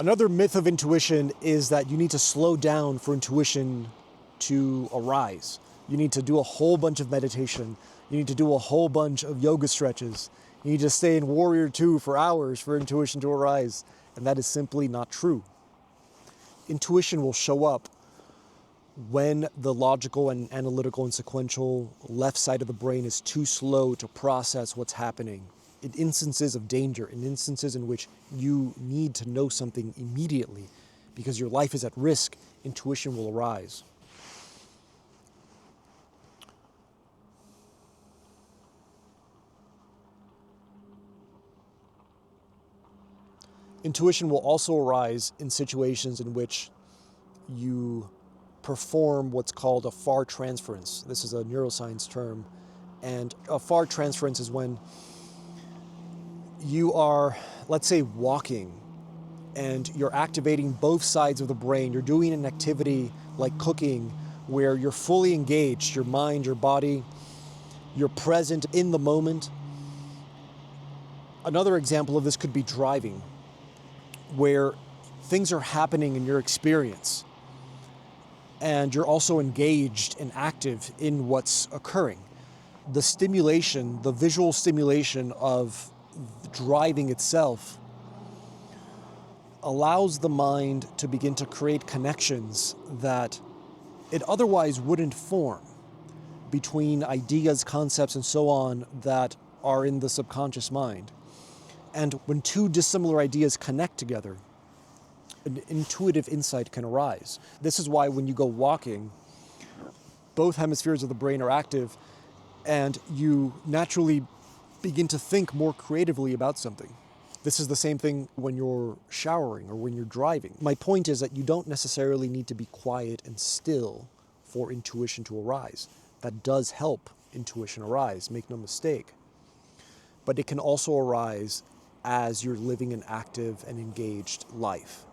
Another myth of intuition is that you need to slow down for intuition to arise. You need to do a whole bunch of meditation. You need to do a whole bunch of yoga stretches. You need to stay in Warrior 2 for hours for intuition to arise. And that is simply not true. Intuition will show up when the logical and analytical and sequential left side of the brain is too slow to process what's happening. In instances of danger, in instances in which you need to know something immediately because your life is at risk, intuition will arise. Intuition will also arise in situations in which you perform what's called a far transference. This is a neuroscience term. And a far transference is when you are, let's say, walking and you're activating both sides of the brain. You're doing an activity like cooking where you're fully engaged, your mind, your body, you're present in the moment. Another example of this could be driving, where things are happening in your experience and you're also engaged and active in what's occurring. The stimulation, the visual stimulation of driving itself allows the mind to begin to create connections that it otherwise wouldn't form between ideas, concepts, and so on that are in the subconscious mind. And when two dissimilar ideas connect together, an intuitive insight can arise. This is why when you go walking, both hemispheres of the brain are active and you naturally begin to think more creatively about something. This is the same thing when you're showering or when you're driving. My point is that you don't necessarily need to be quiet and still for intuition to arise. That does help intuition arise, make no mistake. But it can also arise as you're living an active and engaged life.